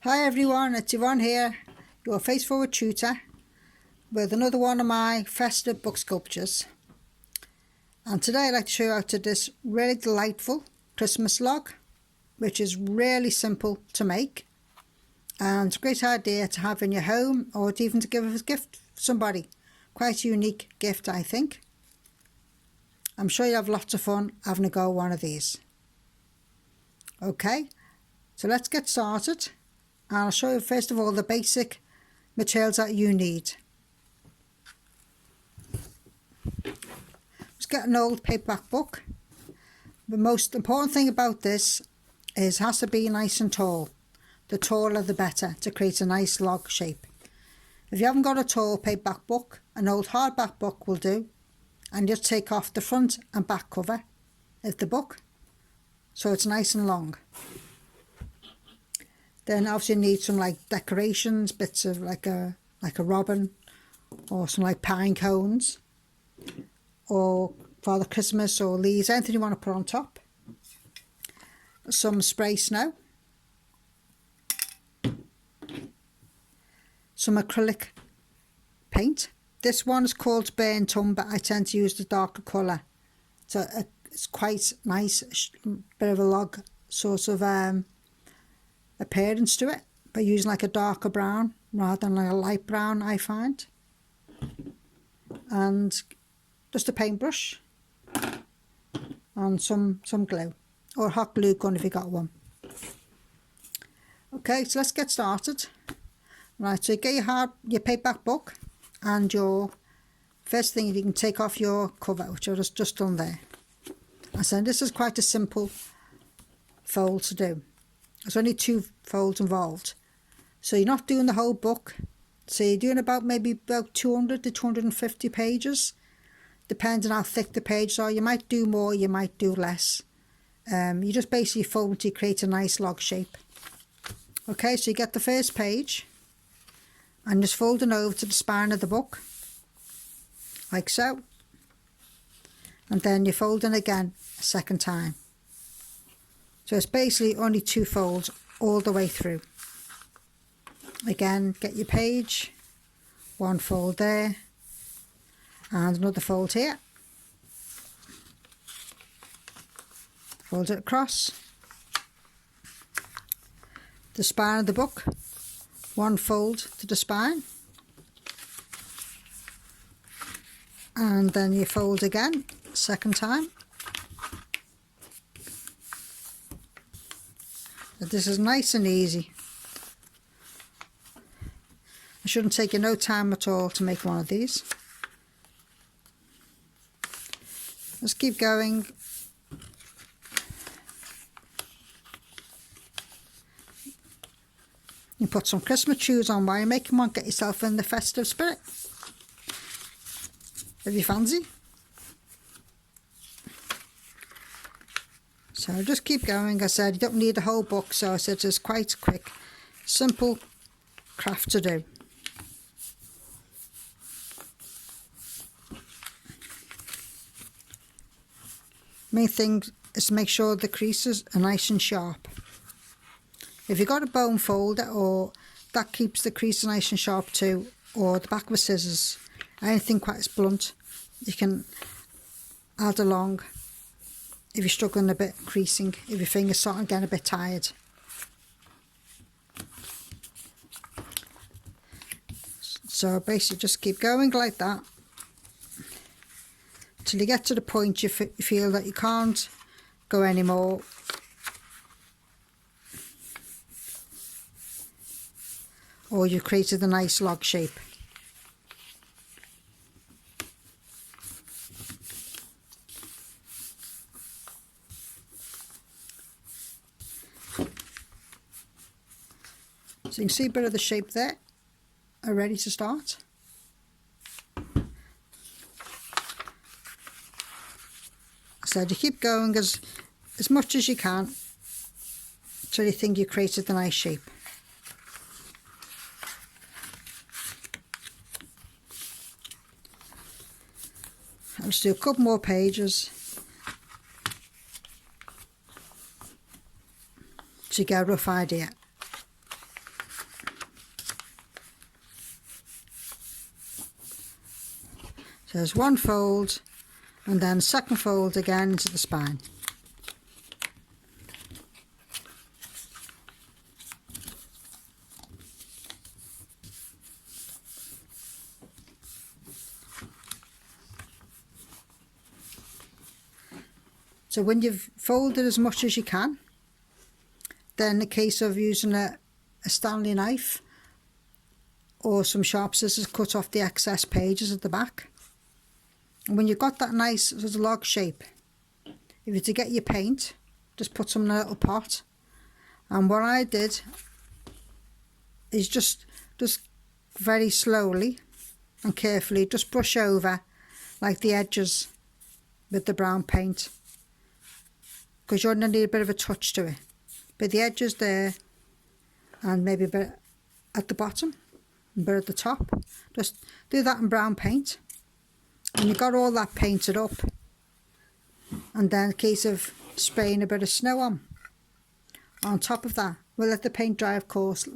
Hi everyone, it's Yvonne here, your face-forward tutor, with another one of my festive book sculptures. And today I'd like to show you how to do this really delightful Christmas log, which is really simple to make. And it's a great idea to have in your home, or even to give as a gift to somebody. Quite a unique gift, I think. I'm sure you'll have lots of fun having a go at one of these. Okay, so let's get started. And I'll show you first of all the basic materials that you need. Just get an old paperback book. The most important thing about this is it has to be nice and tall. The taller the better, to create a nice log shape. If you haven't got a tall paperback book, an old hardback book will do, and just take off the front and back cover of the book so it's nice and long. Then obviously you need some like decorations, bits of like a robin, or some like pine cones, or Father Christmas or leaves, anything you want to put on top. Some spray snow, some acrylic paint. This one is called burnt umber. I tend to use the darker colour, so it's quite nice, bit of a log sort of appearance to it, by using like a darker brown rather than like a light brown, I find. And just a paintbrush and some glue, or a hot glue gun if you got one. Okay, so let's get started. Right, so get your paperback book, and your first thing, you can take off your cover, which I've just done there. And so this is quite a simple fold to do. There's only 2 folds involved, so you're not doing the whole book. So you're doing maybe about 200 to 250 pages, depending on how thick the pages are. You might do more, you might do less. You just basically fold to create a nice log shape. Okay, so you get the first page and just folding over to the spine of the book, like so, and then you're folding again a second time. So it's basically only 2 folds all the way through. Again, get your page, 1 fold there, and another fold here. Fold it across. The spine of the book, 1 fold to the spine. And then you fold again, second time. This is nice and easy. It shouldn't take you no time at all to make one of these. Let's keep going. You put some Christmas shoes on while you're making one. Get yourself in the festive spirit, if you fancy. So just keep going. I said you don't need a whole book, so I said it's quite quick, simple craft to do. Main thing is to make sure the creases are nice and sharp. If you've got a bone folder, or that keeps the creases nice and sharp too, or the back of a scissors, anything quite blunt, you can add along if you're struggling a bit creasing, if your fingers start getting a bit tired. So basically just keep going like that till you get to the point you feel that you can't go anymore. Or you've created a nice log shape. So you can see a bit of the shape there, are ready to start. So you keep going as much as you can till you think you created a nice shape. I'll just do a couple more pages to get a rough idea. So there's one fold, and then second fold again into the spine. So when you've folded as much as you can, then in the case of using a Stanley knife or some sharp scissors, cut off the excess pages at the back. And when you've got that nice sort of log shape, if you're to get your paint, just put some in a little pot. And what I did is just very slowly and carefully just brush over like the edges with the brown paint, because you're going to need a bit of a touch to it. But the edges there, and maybe a bit at the bottom, a bit at the top, just do that in brown paint. And you've got all that painted up, and then in case of spraying a bit of snow on top of that. We'll let the paint dry, of course,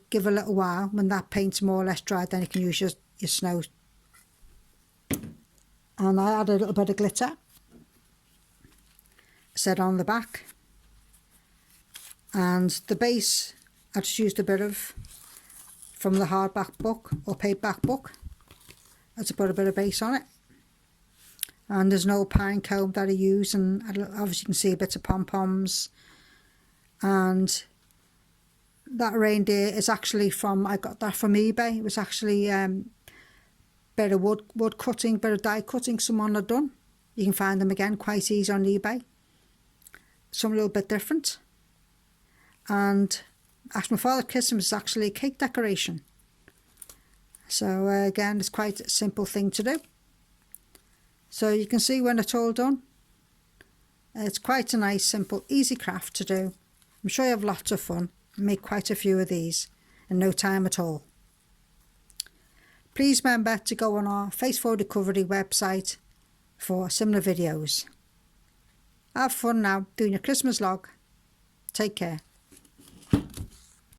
give a little while. When that paint's more or less dried, then you can use your snow. And I add a little bit of glitter, set on the back, and the base I just used a bit of from the hardback book or paperback book. I just put a bit of base on it, and there's an old pine cone that I use, and obviously you can see a bit of pom-poms. And that reindeer is actually I got that from eBay. It was actually bit of wood cutting, bit of die cutting someone had done. You can find them again quite easy on eBay. Some a little bit different. And Ask My Father Christmas is actually a cake decoration. So again, it's quite a simple thing to do. So you can see when it's all done, it's quite a nice, simple, easy craft to do. I'm sure you have lots of fun and make quite a few of these in no time at all. Please remember to go on our Face Photo Recovery website for similar videos. Have fun now doing your Christmas log. Take care.